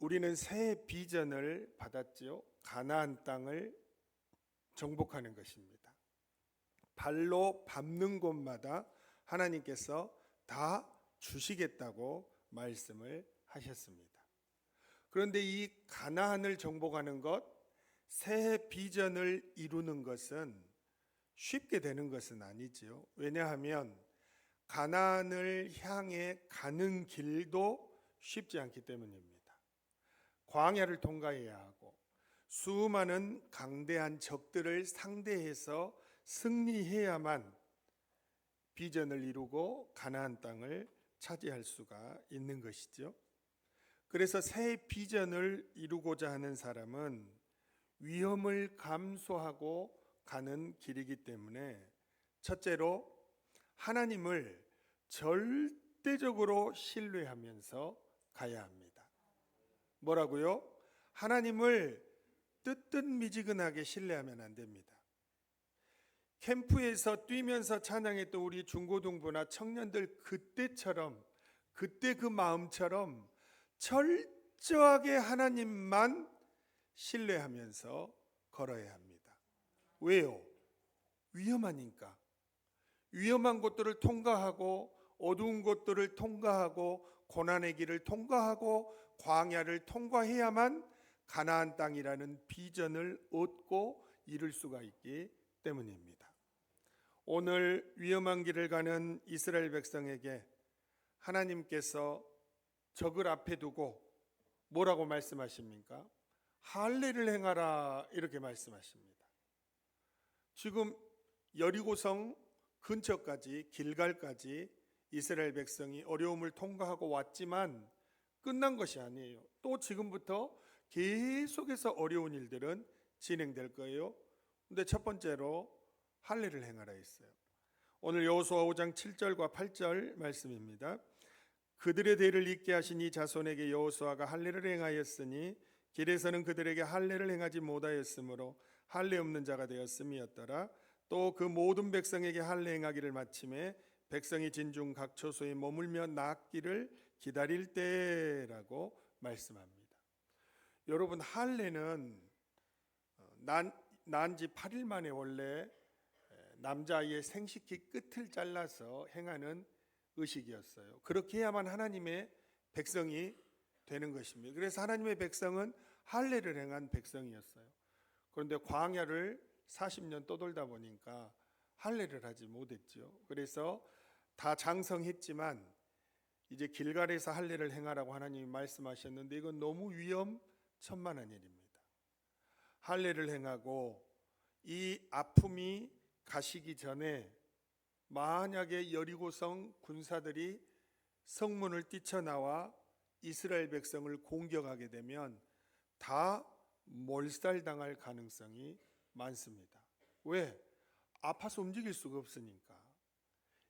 우리는 새 비전을 받았지요. 가나안 땅을 정복하는 것입니다. 발로 밟는 곳마다 하나님께서 다 주시겠다고 말씀을 하셨습니다. 그런데 이 가나안을 정복하는 것, 새 비전을 이루는 것은 쉽게 되는 것은 아니지요. 왜냐하면 가나안을 향해 가는 길도 쉽지 않기 때문입니다. 광야를 통과해야 하고 수많은 강대한 적들을 상대해서 승리해야만 비전을 이루고 가나안 땅을 차지할 수가 있는 것이죠. 그래서 새 비전을 이루고자 하는 사람은 위험을 감수하고 가는 길이기 때문에 첫째로 하나님을 절대적으로 신뢰하면서 가야 합니다. 뭐라고요? 하나님을 뜨뜻미지근하게 신뢰하면 안 됩니다. 캠프에서 뛰면서 찬양했던 우리 중고등부나 청년들 그때처럼, 그때 그 마음처럼 철저하게 하나님만 신뢰하면서 걸어야 합니다. 왜요? 위험하니까. 위험한 곳들을 통과하고 어두운 곳들을 통과하고 고난의 길을 통과하고 광야를 통과해야만 가나안 땅이라는 비전을 얻고 이룰 수가 있기 때문입니다. 오늘 위험한 길을 가는 이스라엘 백성에게 하나님께서 적을 앞에 두고 뭐라고 말씀하십니까? 할례를 행하라 이렇게 말씀하십니다. 지금 여리고성 근처까지 길갈까지 이스라엘 백성이 어려움을 통과하고 왔지만 끝난 것이 아니에요. 또 지금부터 계속해서 어려운 일들은 진행될 거예요. 근데 첫 번째로 할례를 행하라 했어요. 오늘 여호수아 5장 7절과 8절 말씀입니다. 그들의 대를 잇게 하신 이 자손에게 여호수아가 할례를 행하였으니 길에서는 그들에게 할례를 행하지 못하였으므로 할례 없는 자가 되었음이었더라. 또 그 모든 백성에게 할례 행하기를 마침에 백성이 진중 각 처소에 머물며 낫기를 기다릴 때라고 말씀합니다. 여러분, 할례는 난 지 8일 만에 원래 남자아이의 생식기 끝을 잘라서 행하는 의식이었어요. 그렇게 해야만 하나님의 백성이 되는 것입니다. 그래서 하나님의 백성은 할례를 행한 백성이었어요. 그런데 광야를 40년 떠돌다 보니까 할례를 하지 못했죠. 그래서 다 장성했지만 이제 길갈에서 할례를 행하라고 하나님이 말씀하셨는데 이건 너무 위험천만한 일입니다. 할례를 행하고 이 아픔이 가시기 전에 만약에 여리고성 군사들이 성문을 뛰쳐나와 이스라엘 백성을 공격하게 되면 다 몰살당할 가능성이 많습니다. 왜? 아파서 움직일 수가 없으니까.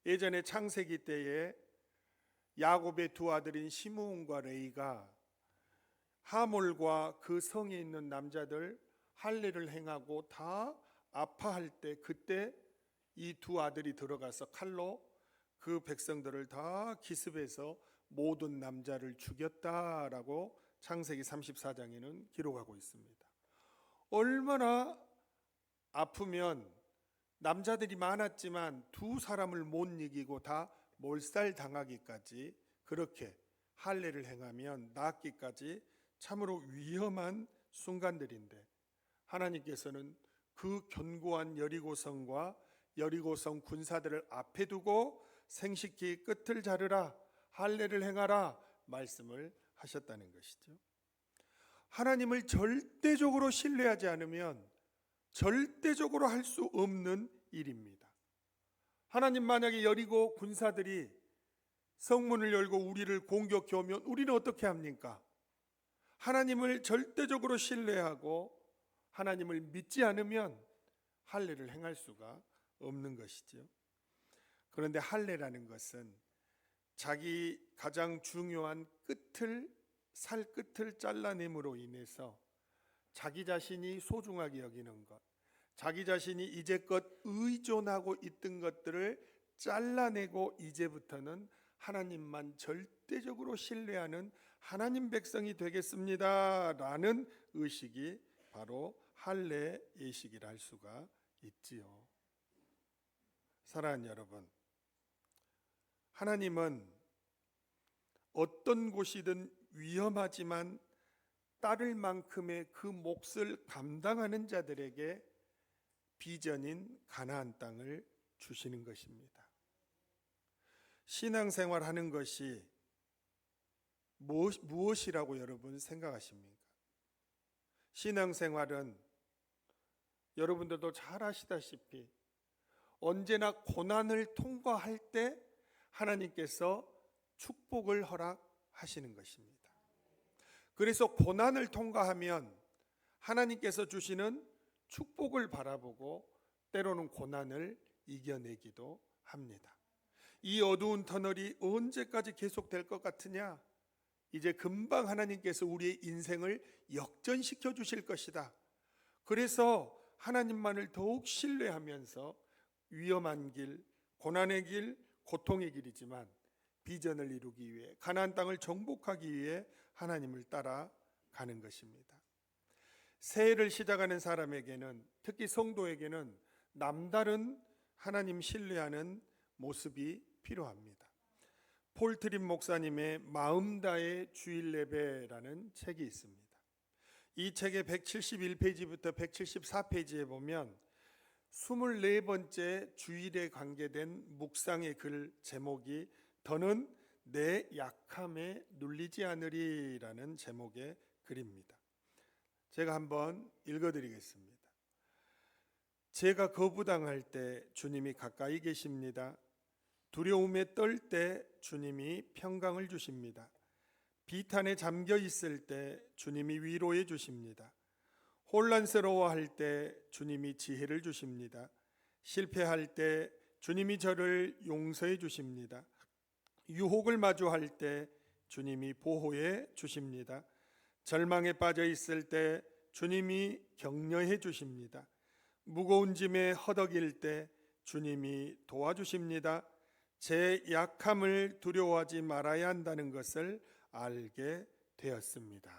예전에 창세기 때에 야곱의 두 아들인 시므온과 레이가 하몰과 그 성에 있는 남자들 할례를 행하고 다 아파할 때 그때 이 두 아들이 들어가서 칼로 그 백성들을 다 기습해서 모든 남자를 죽였다라고 창세기 34장에는 기록하고 있습니다. 얼마나 아프면 남자들이 많았지만 두 사람을 못 이기고 다 몰살당하기까지 그렇게 할례를 행하면 낫기까지 참으로 위험한 순간들인데 하나님께서는 그 견고한 여리고성과 여리고성 군사들을 앞에 두고 생식기 끝을 자르라 할례를 행하라 말씀을 하셨다는 것이죠. 하나님을 절대적으로 신뢰하지 않으면 절대적으로 할 수 없는 일입니다. 하나님 만약에 여리고 군사들이 성문을 열고 우리를 공격해 오면 우리는 어떻게 합니까? 하나님을 절대적으로 신뢰하고 하나님을 믿지 않으면 할례를 행할 수가 없는 것이죠. 그런데 할례라는 것은 자기 가장 중요한 살 끝을 잘라냄으로 인해서 자기 자신이 소중하게 여기는 것, 자기 자신이 이제껏 의존하고 있던 것들을 잘라내고 이제부터는 하나님만 절대적으로 신뢰하는 하나님 백성이 되겠습니다라는 의식이 바로 할례 예식이라 할 수가 있지요. 사랑하는 여러분, 하나님은 어떤 곳이든 위험하지만 따를 만큼의 그 몫을 감당하는 자들에게 비전인 가나안 땅을 주시는 것입니다. 신앙생활하는 것이 무엇이라고 여러분 생각하십니까? 신앙생활은 여러분들도 잘 아시다시피 언제나 고난을 통과할 때 하나님께서 축복을 허락하시는 것입니다. 그래서 고난을 통과하면 하나님께서 주시는 축복을 바라보고 때로는 고난을 이겨내기도 합니다. 이 어두운 터널이 언제까지 계속될 것 같으냐? 이제 금방 하나님께서 우리의 인생을 역전시켜 주실 것이다. 그래서 하나님만을 더욱 신뢰하면서 위험한 길, 고난의 길, 고통의 길이지만 비전을 이루기 위해, 가나안 땅을 정복하기 위해 하나님을 따라가는 것입니다. 새해를 시작하는 사람에게는, 특히 성도에게는 남다른 하나님 신뢰하는 모습이 필요합니다. 폴 트림 목사님의 마음 다해 주일 예배라는 책이 있습니다. 이 책의 171페이지부터 174페이지에 보면 24번째 주일에 관계된 묵상의 글 제목이 더는 내 약함에 눌리지 않으리라는 제목의 글입니다. 제가 한번 읽어드리겠습니다. 제가 거부당할 때 주님이 가까이 계십니다. 두려움에 떨 때 주님이 평강을 주십니다. 비탄에 잠겨 있을 때 주님이 위로해 주십니다. 혼란스러워할 때 주님이 지혜를 주십니다. 실패할 때 주님이 저를 용서해 주십니다. 유혹을 마주할 때 주님이 보호해 주십니다. 절망에 빠져 있을 때 주님이 격려해 주십니다. 무거운 짐에 허덕일 때 주님이 도와주십니다. 제 약함을 두려워하지 말아야 한다는 것을 알게 되었습니다.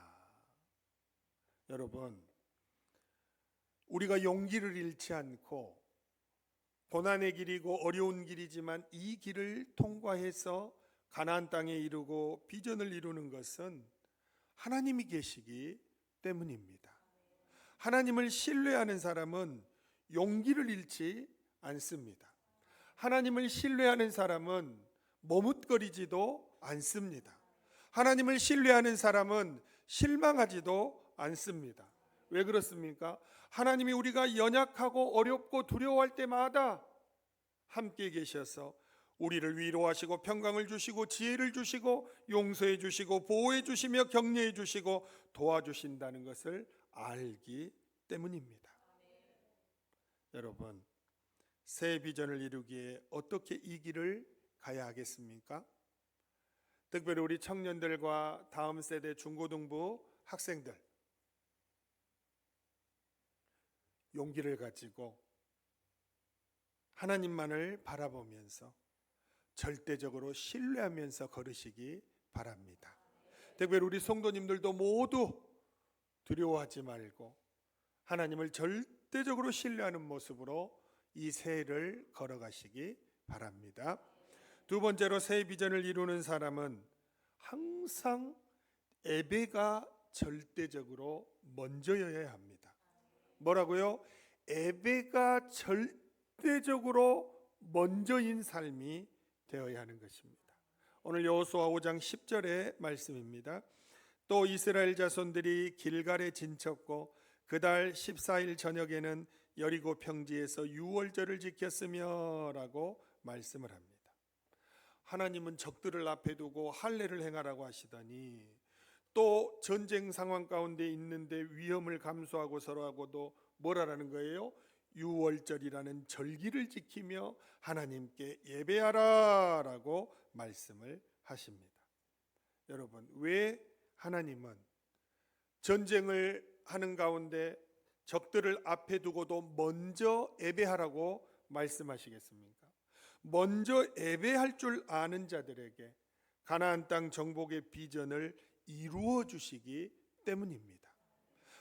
여러분, 우리가 용기를 잃지 않고 고난의 길이고 어려운 길이지만 이 길을 통과해서 가나안 땅에 이르고 비전을 이루는 것은 하나님이 계시기 때문입니다. 하나님을 신뢰하는 사람은 용기를 잃지 않습니다. 하나님을 신뢰하는 사람은 머뭇거리지도 않습니다. 하나님을 신뢰하는 사람은 실망하지도 않습니다. 왜 그렇습니까? 하나님이 우리가 연약하고 어렵고 두려워할 때마다 함께 계셔서 우리를 위로하시고 평강을 주시고 지혜를 주시고 용서해 주시고 보호해 주시며 격려해 주시고 도와주신다는 것을 알기 때문입니다. 여러분, 새 비전을 이루기에 어떻게 이 길을 가야 하겠습니까? 특별히 우리 청년들과 다음 세대 중고등부 학생들, 용기를 가지고 하나님만을 바라보면서 절대적으로 신뢰하면서 걸으시기 바랍니다. 특별히 우리 성도님들도 모두 두려워하지 말고 하나님을 절대적으로 신뢰하는 모습으로 이 새해를 걸어가시기 바랍니다. 두 번째로 새 비전을 이루는 사람은 항상 예배가 절대적으로 먼저여야 합니다. 뭐라고요? 예배가 절대적으로 먼저인 삶이 되어야 하는 것입니다. 오늘 여호수아 5장 10절의 말씀입니다. 또 이스라엘 자손들이 길갈에 진쳤고 그달 14일 저녁에는 여리고 평지에서 유월절을 지켰으며 라고 말씀을 합니다. 하나님은 적들을 앞에 두고 할례를 행하라고 하시더니 또 전쟁 상황 가운데 있는데 위험을 감수하고서라고도 뭐라는 거예요? 유월절이라는 절기를 지키며 하나님께 예배하라 라고 말씀을 하십니다. 여러분, 왜 하나님은 전쟁을 하는 가운데 적들을 앞에 두고도 먼저 예배하라고 말씀하시겠습니까? 먼저 예배할 줄 아는 자들에게, 가나안 땅 정복의 비전을 이루어 주시기 때문입니다.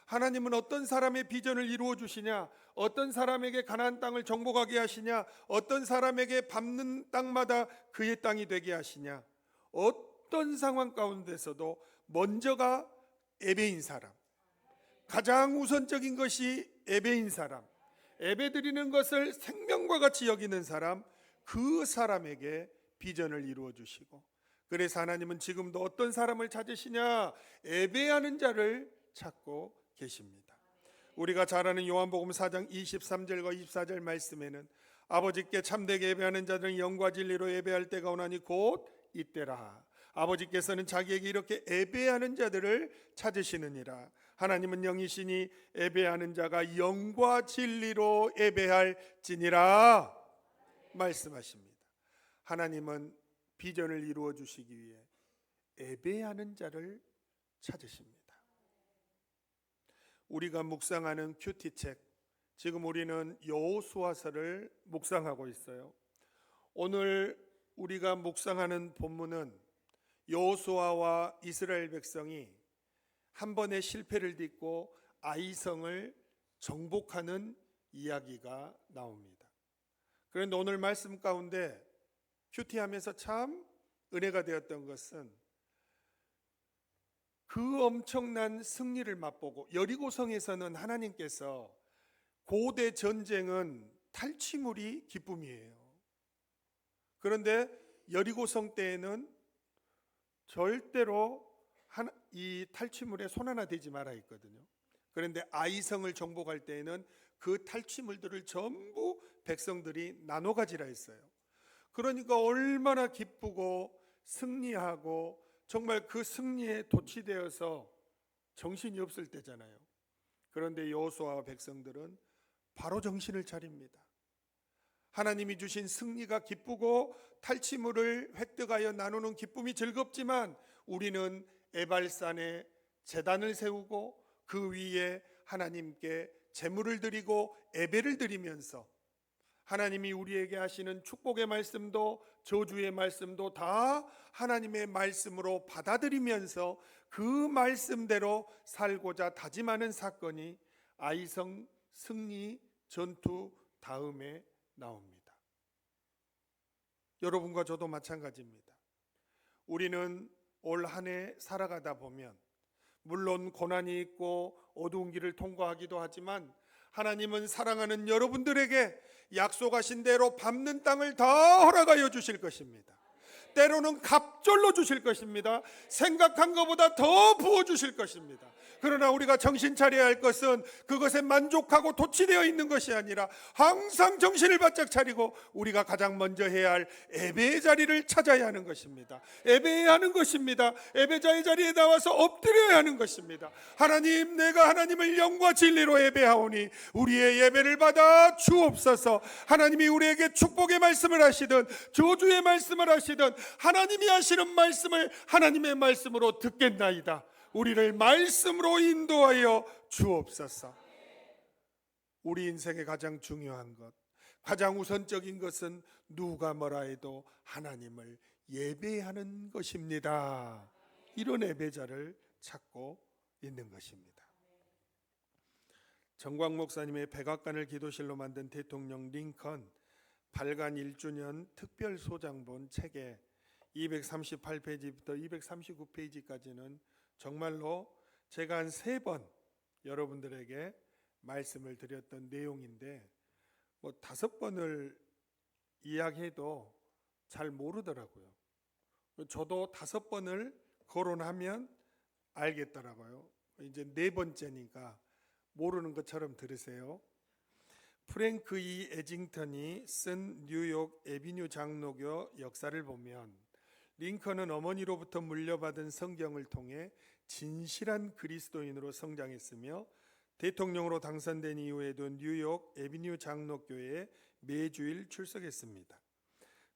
하나님은 어떤 사람의 비전을 이루어 주시냐, 어떤 사람에게 가나안 땅을 정복하게 하시냐, 어떤 사람에게 밟는 땅마다 그의 땅이 되게 하시냐, 어떤 상황 가운데서도 먼저가 예배인 사람, 가장 우선적인 것이 예배인 사람, 예배드리는 것을 생명과 같이 여기는 사람, 그 사람에게 비전을 이루어 주시고, 그래서 하나님은 지금도 어떤 사람을 찾으시냐, 예배하는 자를 찾고 계십니다. 우리가 잘 아는 요한복음 4장 23절과 24절 말씀에는 아버지께 참되게 예배하는 자들은 영과 진리로 예배할 때가 오나니 곧 이때라. 아버지께서는 자기에게 이렇게 예배하는 자들을 찾으시느니라. 하나님은 영이시니 예배하는 자가 영과 진리로 예배할지니라 말씀하십니다. 하나님은 비전을 이루어 주시기 위해 예배하는 자를 찾으십니다. 우리가 묵상하는 큐티책, 지금 우리는 여호수아서를 묵상하고 있어요. 오늘 우리가 묵상하는 본문은 여호수아와 이스라엘 백성이 한 번의 실패를 딛고 아이성을 정복하는 이야기가 나옵니다. 그런데 오늘 말씀 가운데 큐티하면서 참 은혜가 되었던 것은 그 엄청난 승리를 맛보고, 여리고성에서는 하나님께서 고대 전쟁은 탈취물이 기쁨이에요. 그런데 여리고성 때에는 절대로 이 탈취물에 손 하나 대지 말아 있거든요. 그런데 아이성을 정복할 때에는 그 탈취물들을 전부 백성들이 나눠 가지라 했어요. 그러니까 얼마나 기쁘고 승리하고 정말 그 승리에 도취되어서 정신이 없을 때잖아요. 그런데 여호수아와 백성들은 바로 정신을 차립니다. 하나님이 주신 승리가 기쁘고 탈취물을 획득하여 나누는 기쁨이 즐겁지만 우리는 에발산에 제단을 세우고 그 위에 하나님께 제물을 드리고 예배를 드리면서 하나님이 우리에게 하시는 축복의 말씀도 저주의 말씀도 다 하나님의 말씀으로 받아들이면서 그 말씀대로 살고자 다짐하는 사건이 아이성 승리 전투 다음에 나옵니다. 여러분과 저도 마찬가지입니다. 우리는 올 한 해 살아가다 보면 물론 고난이 있고 어두운 길을 통과하기도 하지만 하나님은 사랑하는 여러분들에게 약속하신 대로 밟는 땅을 다 허락하여 주실 것입니다. 때로는 갑절로 주실 것입니다. 생각한 것보다 더 부어주실 것입니다. 그러나 우리가 정신 차려야 할 것은 그것에 만족하고 도취되어 있는 것이 아니라 항상 정신을 바짝 차리고 우리가 가장 먼저 해야 할 예배의 자리를 찾아야 하는 것입니다. 예배해야 하는 것입니다. 예배자의 자리에 나와서 엎드려야 하는 것입니다. 하나님, 내가 하나님을 영과 진리로 예배하오니 우리의 예배를 받아 주옵소서. 하나님이 우리에게 축복의 말씀을 하시든 저주의 말씀을 하시든 하나님이 하시는 말씀을 하나님의 말씀으로 듣겠나이다. 우리를 말씀으로 인도하여 주옵소서. 우리 인생의 가장 중요한 것, 가장 우선적인 것은 누가 뭐라 해도 하나님을 예배하는 것입니다. 이런 예배자를 찾고 있는 것입니다. 정광 목사님의 백악관을 기도실로 만든 대통령 링컨 발간 1주년 특별 소장본 책에 238페이지부터 239페이지까지는 정말로 제가 한 3번 여러분들에게 말씀을 드렸던 내용인데 5번을 이야기해도 잘 모르더라고요. 저도 5번을 거론하면 알겠더라고요. 이제 4번째니까 모르는 것처럼 들으세요. 프랭크 E. 에징턴이 쓴 뉴욕 에비뉴 장로교 역사를 보면 링컨은 어머니로부터 물려받은 성경을 통해 진실한 그리스도인으로 성장했으며 대통령으로 당선된 이후에도 뉴욕 에비뉴 장로교회에 매주일 출석했습니다.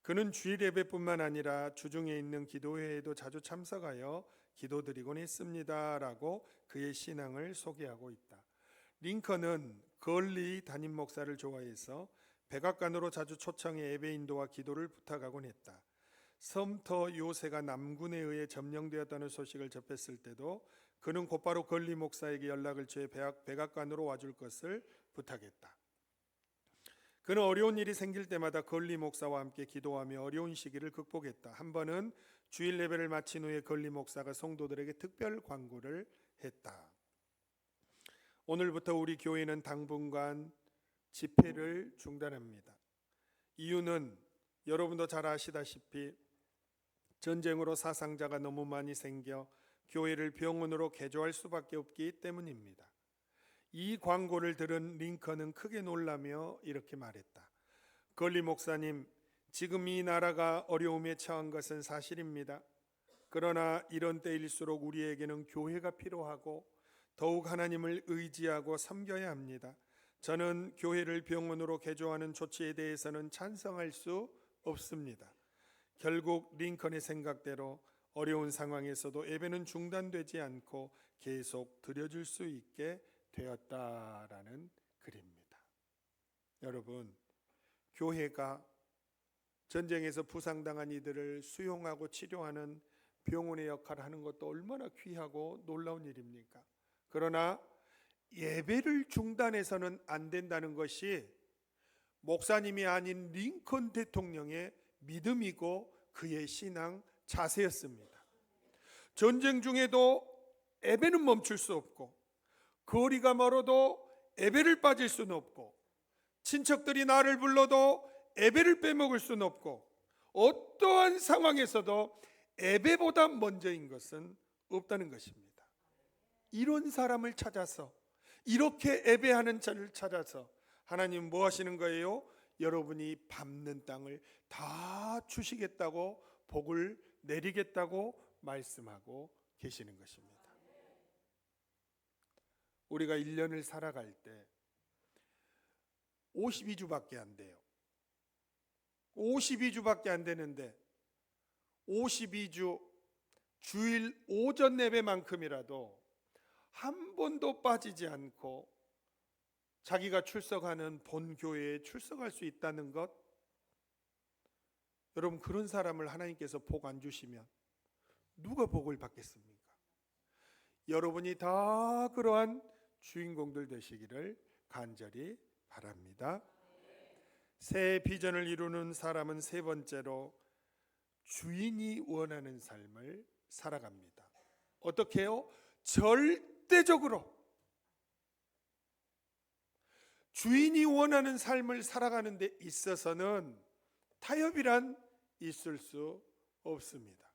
그는 주일 예배뿐만 아니라 주중에 있는 기도회에도 자주 참석하여 기도드리곤 했습니다. 라고 그의 신앙을 소개하고 있다. 링컨은 걸리 담임 목사를 좋아해서 백악관으로 자주 초청해 예배 인도와 기도를 부탁하곤 했다. 섬터 요새가 남군에 의해 점령되었다는 소식을 접했을 때도 그는 곧바로 걸리 목사에게 연락을 취해 백악관으로 와줄 것을 부탁했다. 그는 어려운 일이 생길 때마다 걸리 목사와 함께 기도하며 어려운 시기를 극복했다. 한 번은 주일 예배를 마친 후에 걸리 목사가 성도들에게 특별 광고를 했다. 오늘부터 우리 교회는 당분간 집회를 중단합니다. 이유는 여러분도 잘 아시다시피 전쟁으로 사상자가 너무 많이 생겨 교회를 병원으로 개조할 수밖에 없기 때문입니다. 이 광고를 들은 링컨은 크게 놀라며 이렇게 말했다. 걸리 목사님, 지금 이 나라가 어려움에 처한 것은 사실입니다. 그러나 이런 때일수록 우리에게는 교회가 필요하고 더욱 하나님을 의지하고 섬겨야 합니다. 저는 교회를 병원으로 개조하는 조치에 대해서는 찬성할 수 없습니다. 결국 링컨의 생각대로 어려운 상황에서도 예배는 중단되지 않고 계속 드려질 수 있게 되었다라는 글입니다. 여러분, 교회가 전쟁에서 부상당한 이들을 수용하고 치료하는 병원의 역할을 하는 것도 얼마나 귀하고 놀라운 일입니까? 그러나 예배를 중단해서는 안 된다는 것이 목사님이 아닌 링컨 대통령의 믿음이고 그의 신앙 자세였습니다. 전쟁 중에도 예배는 멈출 수 없고 거리가 멀어도 예배를 빠질 수는 없고 친척들이 나를 불러도 예배를 빼먹을 수는 없고 어떠한 상황에서도 예배보다 먼저인 것은 없다는 것입니다. 이런 사람을 찾아서 이렇게 예배하는 자를 찾아서 하나님 뭐 하시는 거예요? 여러분이 밟는 땅을 다 주시겠다고 복을 내리겠다고 말씀하고 계시는 것입니다. 우리가 1년을 살아갈 때 52주밖에 안 돼요. 52주밖에 안 되는데 52주 주일 오전 예배만큼이라도 한 번도 빠지지 않고 자기가 출석하는 본교회에 출석할 수 있다는 것, 여러분 그런 사람을 하나님께서 복 안 주시면 누가 복을 받겠습니까? 여러분이 다 그러한 주인공들 되시기를 간절히 바랍니다. 새 비전을 이루는 사람은 세 번째로 주인이 원하는 삶을 살아갑니다. 어떻게 해요? 절대적으로 주인이 원하는 삶을 살아가는 데 있어서는 타협이란 있을 수 없습니다.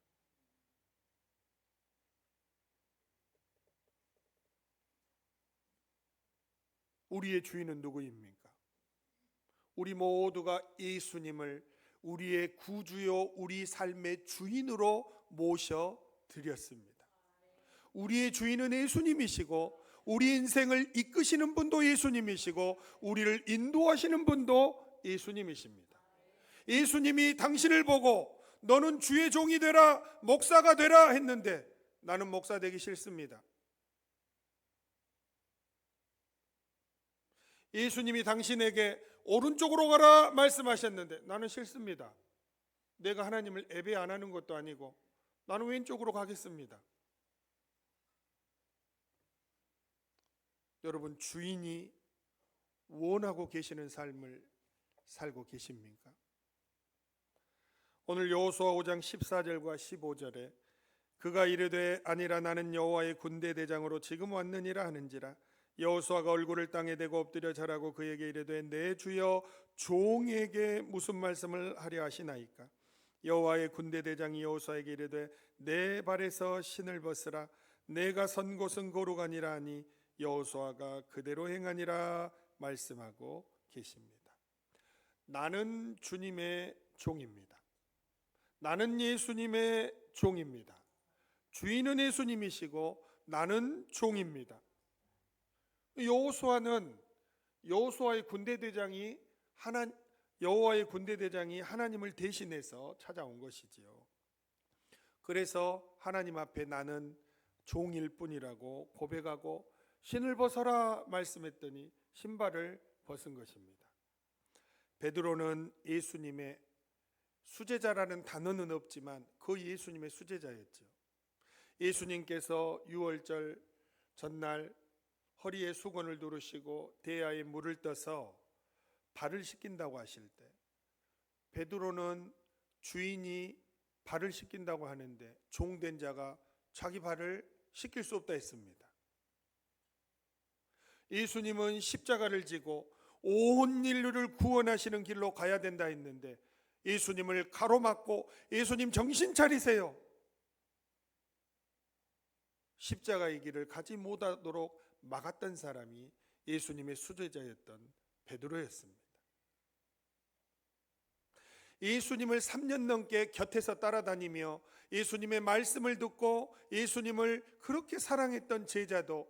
우리의 주인은 누구입니까? 우리 모두가 예수님을 우리의 구주요 우리 삶의 주인으로 모셔드렸습니다. 우리의 주인은 예수님이시고 우리 인생을 이끄시는 분도 예수님이시고 우리를 인도하시는 분도 예수님이십니다. 예수님이 당신을 보고 너는 주의 종이 되라, 목사가 되라 했는데 나는 목사 되기 싫습니다. 예수님이 당신에게 오른쪽으로 가라 말씀하셨는데 나는 싫습니다. 내가 하나님을 예배 안 하는 것도 아니고 나는 왼쪽으로 가겠습니다. 여러분, 주인이 원하고 계시는 삶을 살고 계십니까? 오늘 여호수아 5장 14절과 15절에 그가 이르되 아니라 나는 여호와의 군대 대장으로 지금 왔느니라 하는지라. 여호수아가 얼굴을 땅에 대고 엎드려 절하고 그에게 이르되 내 주여 종에게 무슨 말씀을 하려 하시나이까? 여호와의 군대 대장이 여호수아에게 이르되 내 발에서 신을 벗으라. 내가 선 곳은 거룩하니라 하니 여호수아가 그대로 행하니라 말씀하고 계십니다. 나는 주님의 종입니다. 나는 예수님의 종입니다. 주인은 예수님이시고 나는 종입니다. 여호수아의 군대 대장이 하나님을 대신해서 찾아온 것이지요. 그래서 하나님 앞에 나는 종일 뿐이라고 고백하고 신을 벗어라 말씀했더니 신발을 벗은 것입니다. 베드로는 예수님의 수제자라는 단어는 없지만 그 예수님의 수제자였죠. 예수님께서 유월절 전날 허리에 수건을 두르시고 대야에 물을 떠서 발을 씻긴다고 하실 때 베드로는 주인이 발을 씻긴다고 하는데 종된 자가 자기 발을 씻길 수 없다 했습니다. 예수님은 십자가를 지고 온 인류를 구원하시는 길로 가야 된다 했는데 예수님을 가로막고 예수님 정신 차리세요, 십자가의 길을 가지 못하도록 막았던 사람이 예수님의 수제자였던 베드로였습니다. 예수님을 3년 넘게 곁에서 따라다니며 예수님의 말씀을 듣고 예수님을 그렇게 사랑했던 제자도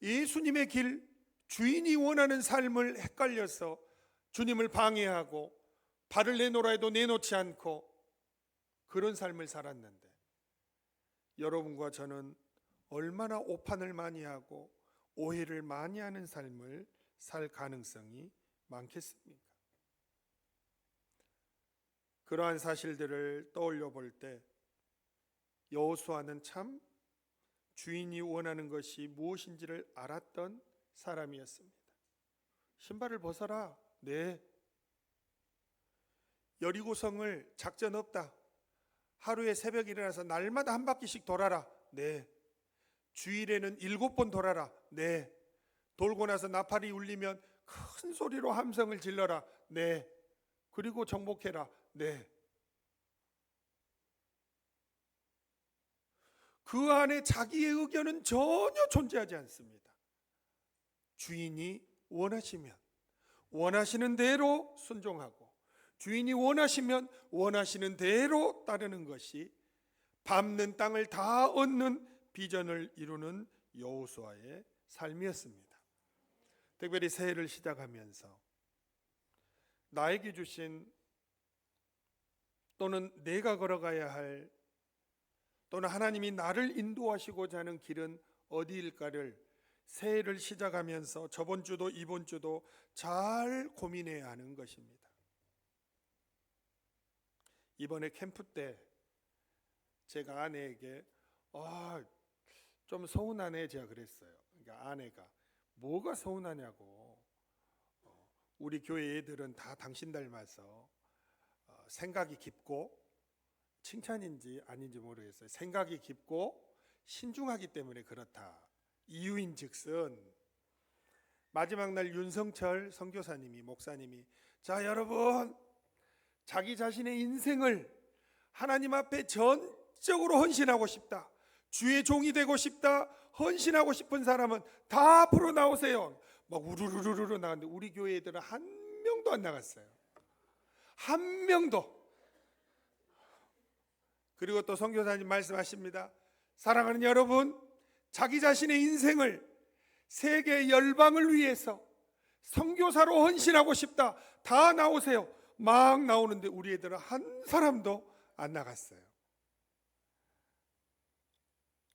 예수님의 길, 주인이 원하는 삶을 헷갈려서 주님을 방해하고 발을 내놓으라 해도 내놓지 않고 그런 삶을 살았는데 여러분과 저는 얼마나 오판을 많이 하고 오해를 많이 하는 삶을 살 가능성이 많겠습니까? 그러한 사실들을 떠올려 볼 때 여호수아는 참 주인이 원하는 것이 무엇인지를 알았던 사람이었습니다. 신발을 벗어라. 네. 여리고성을 작전 없다. 하루에 새벽에 일어나서 날마다 한 바퀴씩 돌아라. 네. 주일에는 7번 돌아라. 네. 돌고 나서 나팔이 울리면 큰 소리로 함성을 질러라. 네. 그리고 정복해라. 네. 그 안에 자기의 의견은 전혀 존재하지 않습니다. 주인이 원하시면 원하시는 대로 순종하고 주인이 원하시면 원하시는 대로 따르는 것이 밟는 땅을 다 얻는 비전을 이루는 여호수아의 삶이었습니다. 특별히 새해를 시작하면서 나에게 주신 또는 내가 걸어가야 할 또는 하나님이 나를 인도하시고자 하는 길은 어디일까를 새해를 시작하면서 저번 주도 이번 주도 잘 고민해야 하는 것입니다. 이번에 캠프 때 제가 아내에게 좀 서운하네 제가 그랬어요. 그러니까 아내가 뭐가 서운하냐고, 우리 교회 애들은 다 당신 닮아서 생각이 깊고, 칭찬인지 아닌지 모르겠어요. 생각이 깊고 신중하기 때문에 그렇다. 이유인즉슨 마지막 날 윤성철 선교사님이 목사님이 자 여러분, 자기 자신의 인생을 하나님 앞에 전적으로 헌신하고 싶다, 주의 종이 되고 싶다, 헌신하고 싶은 사람은 다 앞으로 나오세요. 막 우르르르르 나갔는데 우리 교회 애들은 한 명도 안 나갔어요. 한 명도. 그리고 또 선교사님 말씀하십니다. 사랑하는 여러분, 자기 자신의 인생을 세계 열방을 위해서 선교사로 헌신하고 싶다, 다 나오세요. 막 나오는데 우리 애들은 한 사람도 안 나갔어요.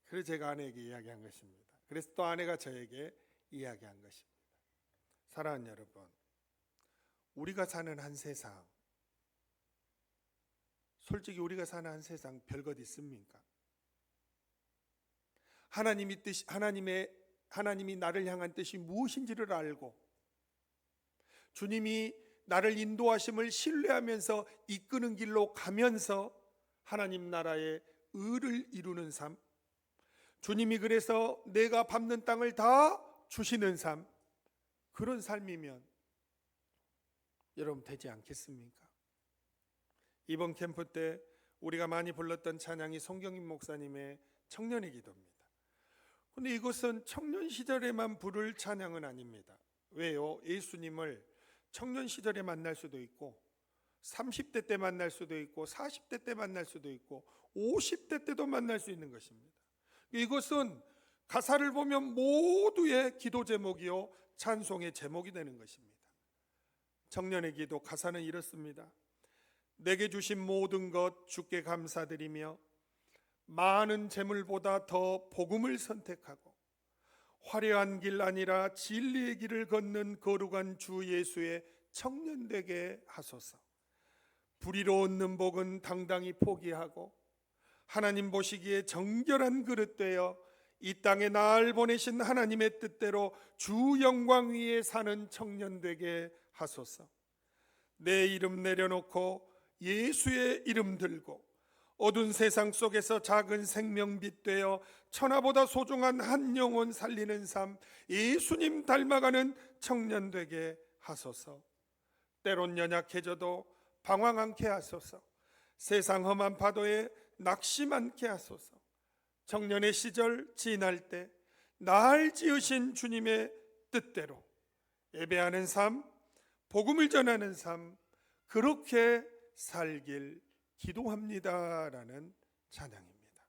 그래서 제가 아내에게 이야기한 것입니다. 그래서 또 아내가 저에게 이야기한 것입니다. 사랑하는 여러분, 우리가 사는 한 세상, 솔직히 우리가 사는 한 세상 별것 있습니까? 하나님이 나를 향한 뜻이 무엇인지를 알고 주님이 나를 인도하심을 신뢰하면서 이끄는 길로 가면서 하나님 나라의 의를 이루는 삶, 주님이 그래서 내가 밟는 땅을 다 주시는 삶, 그런 삶이면 여러분 되지 않겠습니까? 이번 캠프 때 우리가 많이 불렀던 찬양이 송경임 목사님의 청년의 기도입니다. 그런데 이것은 청년 시절에만 부를 찬양은 아닙니다. 왜요? 예수님을 청년 시절에 만날 수도 있고 30대 때 만날 수도 있고 40대 때 만날 수도 있고 50대 때도 만날 수 있는 것입니다. 이것은 가사를 보면 모두의 기도 제목이요 찬송의 제목이 되는 것입니다. 청년의 기도 가사는 이렇습니다. 내게 주신 모든 것 주께 감사드리며 많은 재물보다 더 복음을 선택하고 화려한 길 아니라 진리의 길을 걷는 거룩한 주 예수의 청년 되게 하소서. 불의로 얻는 복은 당당히 포기하고 하나님 보시기에 정결한 그릇 되어 이 땅에 날 보내신 하나님의 뜻대로 주 영광 위에 사는 청년 되게 하소서. 내 이름 내려놓고 예수의 이름 들고 어두운 세상 속에서 작은 생명빛 되어 천하보다 소중한 한 영혼 살리는 삶, 예수님 닮아가는 청년 되게 하소서. 때론 연약해져도 방황 않게 하소서. 세상 험한 파도에 낙심 않게 하소서. 청년의 시절 지날 때 날 지으신 주님의 뜻대로 예배하는 삶, 복음을 전하는 삶, 그렇게 살길 기도합니다라는 찬양입니다.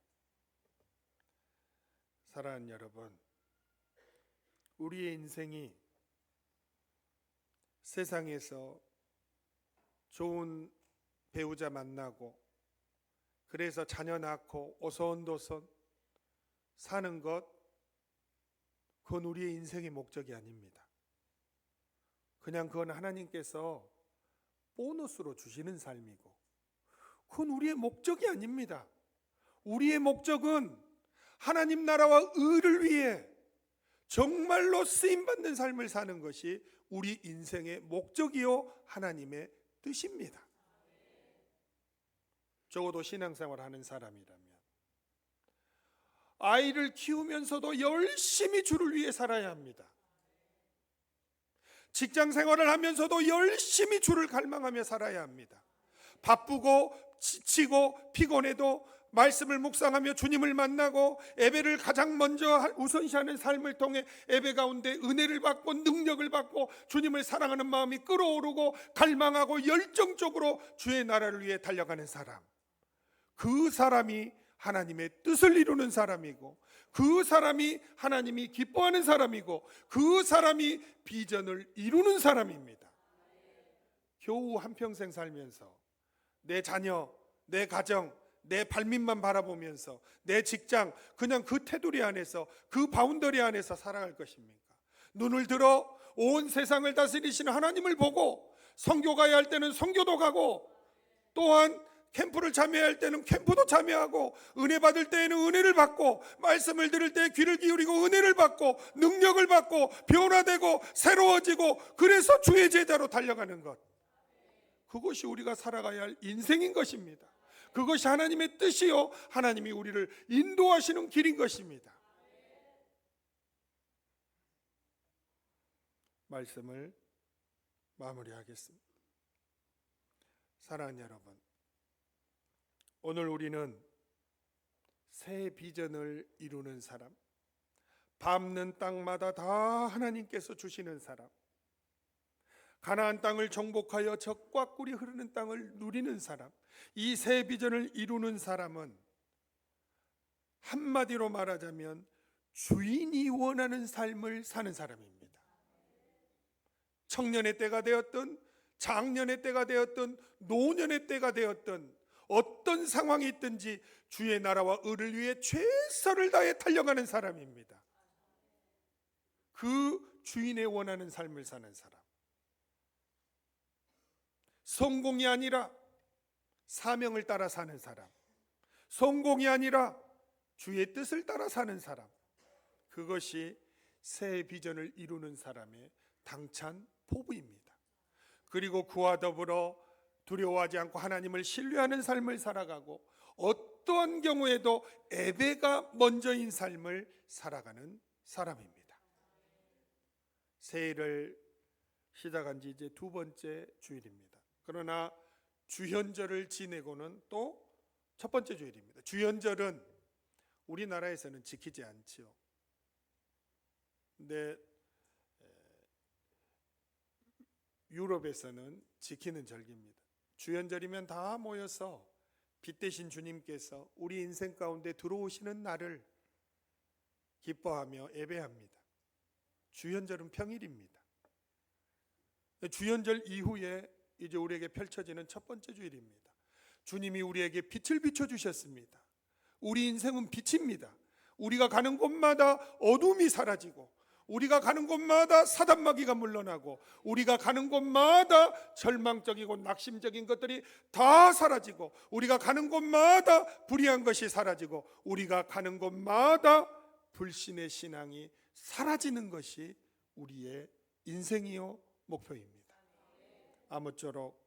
사랑하는 여러분, 우리의 인생이 세상에서 좋은 배우자 만나고 그래서 자녀 낳고 오손도손 사는 것, 그건 우리의 인생의 목적이 아닙니다. 그냥 그건 하나님께서 보너스로 주시는 삶이고 그건 우리의 목적이 아닙니다. 우리의 목적은 하나님 나라와 의를 위해 정말로 쓰임받는 삶을 사는 것이 우리 인생의 목적이요 하나님의 뜻입니다. 적어도 신앙생활 하는 사람이라면 아이를 키우면서도 열심히 주를 위해 살아야 합니다. 직장 생활을 하면서도 열심히 주를 갈망하며 살아야 합니다. 바쁘고 지치고 피곤해도 말씀을 묵상하며 주님을 만나고 예배를 가장 먼저 우선시하는 삶을 통해 예배 가운데 은혜를 받고 능력을 받고 주님을 사랑하는 마음이 끓어오르고 갈망하고 열정적으로 주의 나라를 위해 달려가는 사람, 그 사람이 하나님의 뜻을 이루는 사람이고 그 사람이 하나님이 기뻐하는 사람이고 그 사람이 비전을 이루는 사람입니다. 겨우 한평생 살면서 내 자녀, 내 가정, 내 발밑만 바라보면서 내 직장, 그냥 그 테두리 안에서 그 바운더리 안에서 살아갈 것입니까? 눈을 들어 온 세상을 다스리시는 하나님을 보고 선교 가야 할 때는 선교도 가고 또한 캠프를 참여할 때는 캠프도 참여하고 은혜 받을 때에는 은혜를 받고 말씀을 들을 때 귀를 기울이고 은혜를 받고 능력을 받고 변화되고 새로워지고 그래서 주의 제자로 달려가는 것, 그것이 우리가 살아가야 할 인생인 것입니다. 그것이 하나님의 뜻이요 하나님이 우리를 인도하시는 길인 것입니다. 말씀을 마무리하겠습니다. 사랑하는 여러분, 오늘 우리는 새 비전을 이루는 사람, 밟는 땅마다 다 하나님께서 주시는 사람, 가나안 땅을 정복하여 젖과 꿀이 흐르는 땅을 누리는 사람, 이 새 비전을 이루는 사람은 한마디로 말하자면 주인이 원하는 삶을 사는 사람입니다. 청년의 때가 되었든 장년의 때가 되었든 노년의 때가 되었든 어떤 상황이 있든지 주의 나라와 의를 위해 최선을 다해 달려가는 사람입니다. 그 주인의 원하는 삶을 사는 사람, 성공이 아니라 사명을 따라 사는 사람, 성공이 아니라 주의 뜻을 따라 사는 사람, 그것이 새 비전을 이루는 사람의 당찬 포부입니다. 그리고 그와 더불어 두려워하지 않고 하나님을 신뢰하는 삶을 살아가고 어떠한 경우에도 예배가 먼저인 삶을 살아가는 사람입니다. 새해를 시작한 지 이제 두 번째 주일입니다. 그러나 주현절을 지내고는 또 첫 번째 주일입니다. 주현절은 우리나라에서는 지키지 않지요. 근데 유럽에서는 지키는 절기입니다. 주현절이면 다 모여서 빛 대신 주님께서 우리 인생 가운데 들어오시는 날을 기뻐하며 예배합니다. 주현절은 평일입니다. 주현절 이후에 이제 우리에게 펼쳐지는 첫 번째 주일입니다. 주님이 우리에게 빛을 비춰주셨습니다. 우리 인생은 빛입니다. 우리가 가는 곳마다 어둠이 사라지고 우리가 가는 곳마다 사단마귀가 물러나고 우리가 가는 곳마다 절망적이고 낙심적인 것들이 다 사라지고 우리가 가는 곳마다 불의한 것이 사라지고 우리가 가는 곳마다 불신의 신앙이 사라지는 것이 우리의 인생이요 목표입니다. 아무쪼록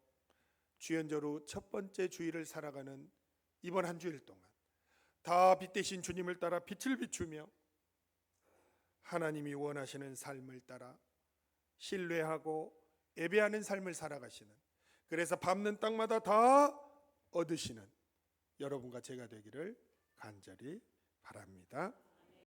주연절 후 첫 번째 주일을 살아가는 이번 한 주일 동안 다 빛 대신 주님을 따라 빛을 비추며 하나님이 원하시는 삶을 따라 신뢰하고 예배하는 삶을 살아가시는, 그래서 밟는 땅마다 다 얻으시는 여러분과 제가 되기를 간절히 바랍니다.